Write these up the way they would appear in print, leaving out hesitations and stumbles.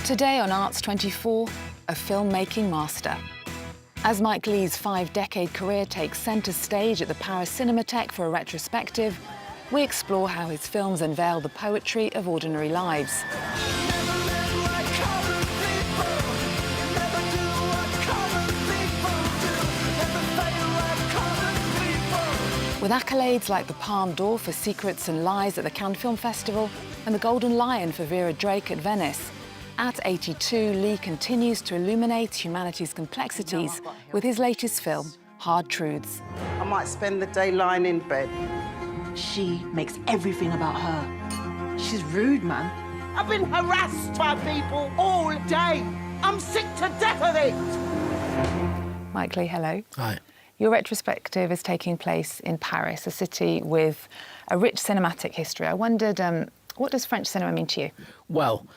Today on Arts 24, a filmmaking master. As Mike Leigh's 5-decade career takes centre stage at the Paris Cinémathèque for a retrospective, we explore how his films unveil the poetry of ordinary lives. With accolades like the Palme d'Or for Secrets and Lies at the Cannes Film Festival and the Golden Lion for Vera Drake at Venice, at 82, Leigh continues to illuminate humanity's complexities with his latest film, Hard Truths. I might spend the day lying in bed. She makes everything about her. She's rude, man. I've been harassed by people all day. I'm sick to death of it. Mike Leigh, hello. Hi. Your retrospective is taking place in Paris, a city with a rich cinematic history. I wondered, what does French cinema mean to you? Well,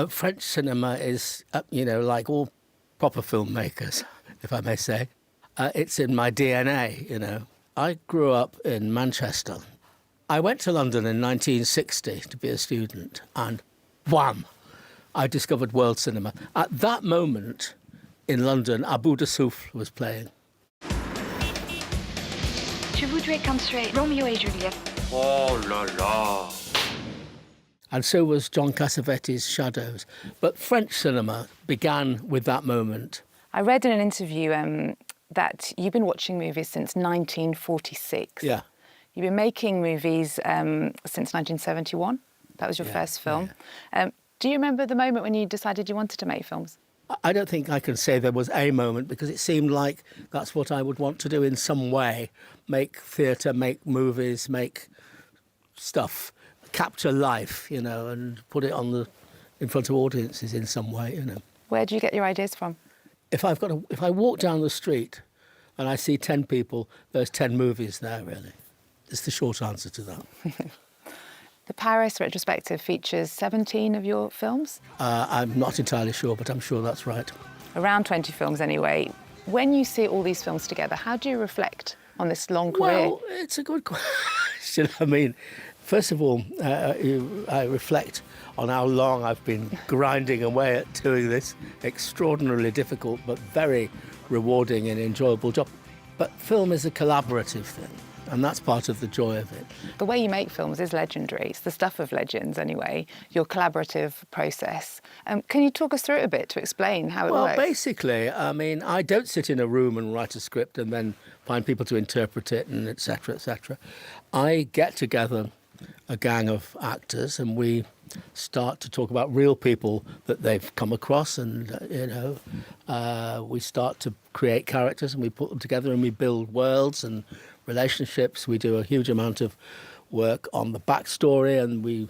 French cinema is, like all proper filmmakers, if I may say. It's in my DNA, I grew up in Manchester. I went to London in 1960 to be a student, and wham, I discovered world cinema. At that moment in London, À Bout de Souffle was playing. Je voudrais construire Romeo et Juliette. Oh la la. And so was John Cassavetes' Shadows. But French cinema began with that moment. I read in an interview that you've been watching movies since 1946. Yeah. You've been making movies since 1971. That was your first film. Yeah. Do you remember the moment when you decided you wanted to make films? I don't think I can say there was a moment, because it seemed like that's what I would want to do in some way. Make theatre, make movies, make stuff, capture life, and put it in front of audiences in some way, Where do you get your ideas from? If I walk down the street and I see 10 people, there's 10 movies there, really. It's the short answer to that. The Paris retrospective features 17 of your films? I'm not entirely sure, but I'm sure that's right. Around 20 films anyway. When you see all these films together, how do you reflect on this long career? Well, it's a good question. First of all, I reflect on how long I've been grinding away at doing this extraordinarily difficult but very rewarding and enjoyable job. But film is a collaborative thing, and that's part of the joy of it. The way you make films is legendary. It's the stuff of legends, anyway, your collaborative process. Can you talk us through it a bit to explain how it works? Well, basically, I don't sit in a room and write a script and then find people to interpret it and et cetera, et cetera. I get together a gang of actors and we start to talk about real people that they've come across, and we start to create characters and we put them together and we build worlds and relationships. We do a huge amount of work on the backstory and we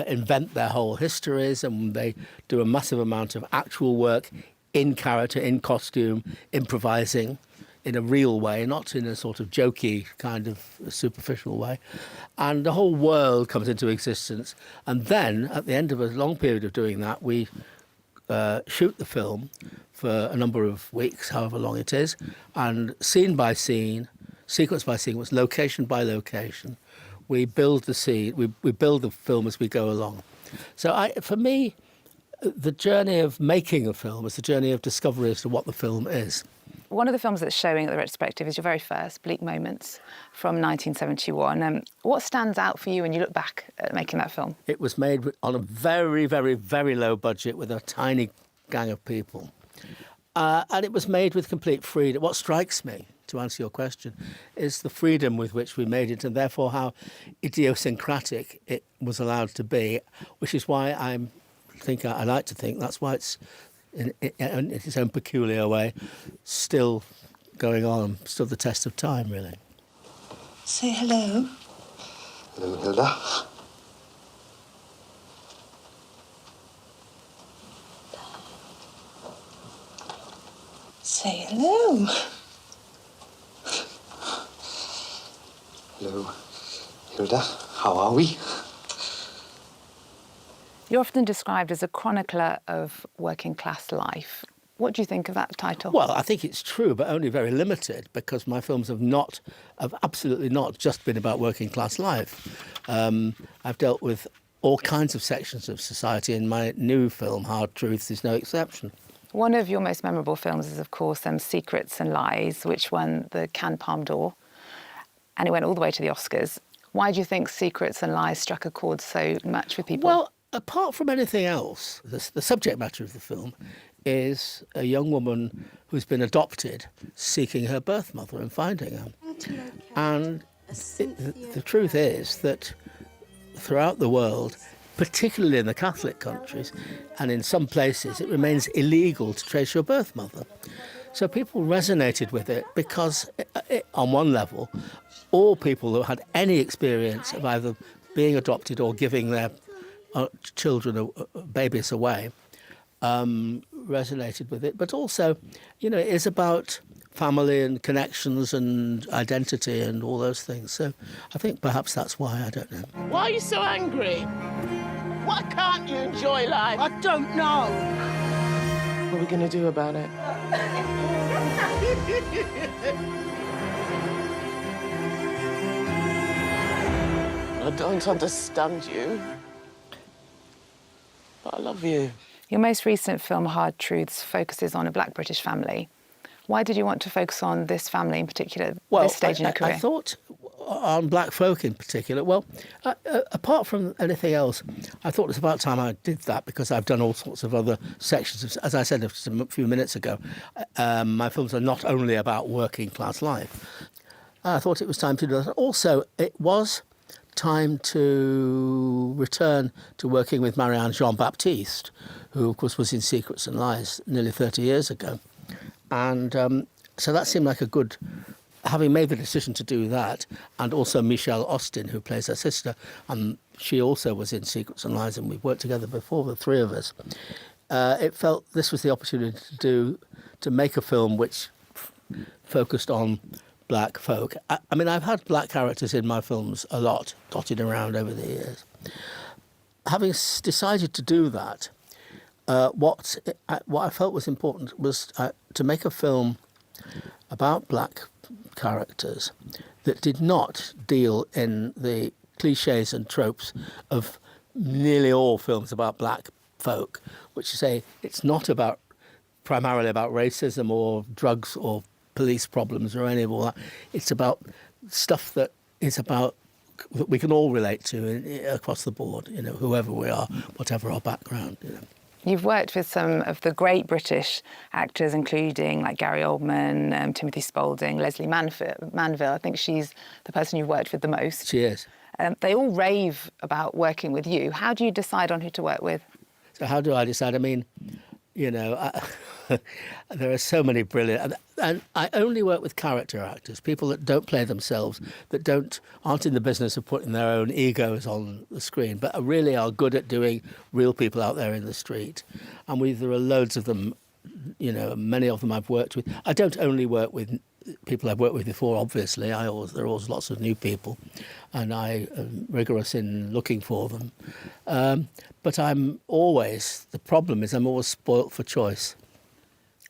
invent their whole histories, and they do a massive amount of actual work in character, in costume, improvising in a real way, not in a sort of jokey kind of superficial way. And the whole world comes into existence. And then, at the end of a long period of doing that, we shoot the film for a number of weeks, however long it is, and scene by scene, sequence by sequence, location by location, we build the scene, we build the film as we go along. So for me, the journey of making a film is the journey of discovery as to what the film is. One of the films that's showing at the retrospective is your very first, Bleak Moments, from 1971. What stands out for you when you look back at making that film? It was made on a very, very, very low budget with a tiny gang of people. And it was made with complete freedom. What strikes me, to answer your question, is the freedom with which we made it, and therefore how idiosyncratic it was allowed to be, which is why I like to think that's why it's in its own peculiar way still going on, still the test of time, really. Say hello. Hello, Hilda. Say hello. Hello, Hilda. How are we? You're often described as a chronicler of working-class life. What do you think of that title? Well, I think it's true, but only very limited, because my films have absolutely not just been about working-class life. I've dealt with all kinds of sections of society, and my new film, Hard Truths, is no exception. One of your most memorable films is, of course, Secrets and Lies, which won the Cannes Palme d'Or, and it went all the way to the Oscars. Why do you think Secrets and Lies struck a chord so much with people? Well, apart from anything else, the subject matter of the film is a young woman who's been adopted, seeking her birth mother and finding her. And the truth is that throughout the world, particularly in the Catholic countries, and in some places, it remains illegal to trace your birth mother. So people resonated with it because, on one level, all people who had any experience of either being adopted or giving their children, babies away, resonated with it. But also, it is about family and connections and identity and all those things. So I think perhaps that's why, I don't know. Why are you so angry? Why can't you enjoy life? I don't know. What are we going to do about it? I don't understand you, but I love you. Your most recent film, Hard Truths, focuses on a Black British family. Why did you want to focus on this family in particular, this stage in your career? I thought on black folk in particular. Well, apart from anything else, I thought it was about time I did that because I've done all sorts of other sections. As I said a few minutes ago, my films are not only about working class life. I thought it was time to do that. Also, it was time to return to working with Marianne Jean-Baptiste, who, of course, was in Secrets and Lies nearly 30 years ago. And so that seemed like a good, having made the decision to do that, and also Michelle Austin, who plays her sister, and she also was in Secrets and Lies, and we've worked together before, the three of us. It felt this was the opportunity to make a film which focused on black folk. I mean, I've had black characters in my films a lot, dotted around over the years. Having decided to do that, what I felt was important was to make a film about black characters that did not deal in the cliches and tropes of nearly all films about black folk, which say it's not primarily about racism or drugs or police problems or any of all that. It's about stuff that we can all relate to across the board, whoever we are, whatever our background. You've worked with some of the great British actors, including like Gary Oldman, Timothy Spalding, Leslie Manville. I think she's the person you've worked with the most. She is. They all rave about working with you. How do you decide on who to work with? So how do I decide? I mean, there are so many brilliant, and I only work with character actors, people that don't play themselves, that aren't in the business of putting their own egos on the screen, but really are good at doing real people out there in the street. And there are loads of them, many of them I've worked with. I don't only work with people I've worked with before, obviously. There are always lots of new people, and I am rigorous in looking for them. But the problem is I'm always spoilt for choice.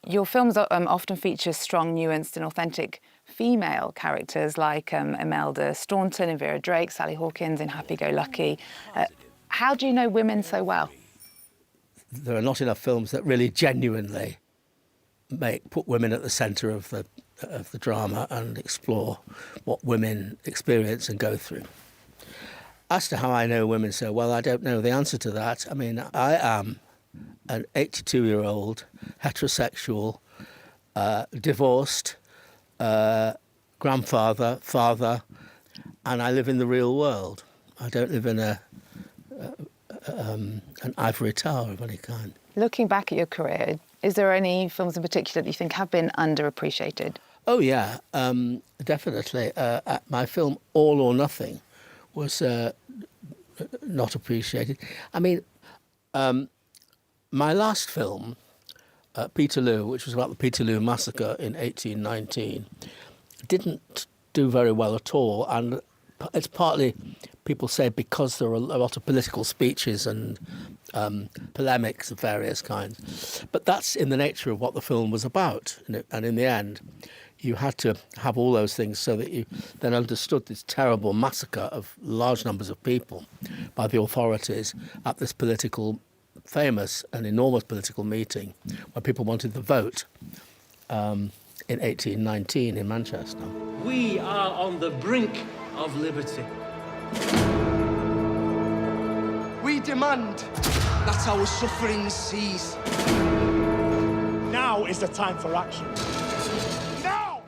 Your films often feature strong, nuanced and authentic female characters like Imelda Staunton in Vera Drake, Sally Hawkins in Happy Go Lucky. How do you know women so well? There are not enough films that really genuinely put women at the centre of the drama and explore what women experience and go through. As to how I know women so well, I don't know the answer to that. I mean, I am an 82-year-old, heterosexual, divorced, grandfather, father, and I live in the real world. I don't live in an ivory tower of any kind. Looking back at your career, is there any films in particular that you think have been underappreciated? Oh, yeah, definitely. My film All or Nothing was not appreciated. I mean, my last film, Peterloo, which was about the Peterloo massacre in 1819, didn't do very well at all. And it's partly, people say, because there were a lot of political speeches and polemics of various kinds. But that's in the nature of what the film was about. And in the end, you had to have all those things so that you then understood this terrible massacre of large numbers of people by the authorities at this famous and enormous political meeting where people wanted the vote in 1819 in Manchester. We are on the brink of liberty. We demand that our suffering cease. Now is the time for action. Now!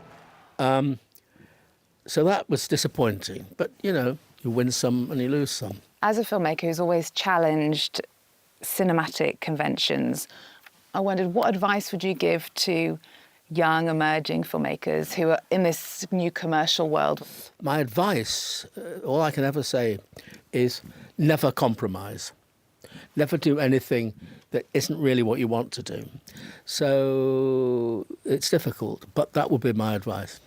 So that was disappointing, but, you know, you win some and you lose some. As a filmmaker who's always challenged cinematic conventions, I wondered, what advice would you give to young, emerging filmmakers who are in this new commercial world? My advice, all I can ever say, is never compromise. Never do anything that isn't really what you want to do. So it's difficult, but that would be my advice.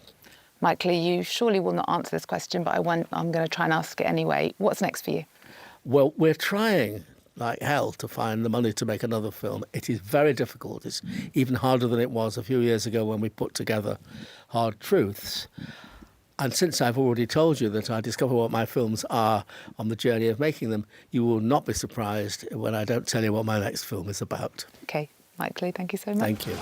Mike Leigh, you surely will not answer this question, but I'm going to try and ask it anyway. What's next for you? Well, we're trying like hell to find the money to make another film. It is very difficult. It's even harder than it was a few years ago when we put together Hard Truths. And since I've already told you that I discover what my films are on the journey of making them, you will not be surprised when I don't tell you what my next film is about. OK, Mike Leigh, thank you so much. Thank you.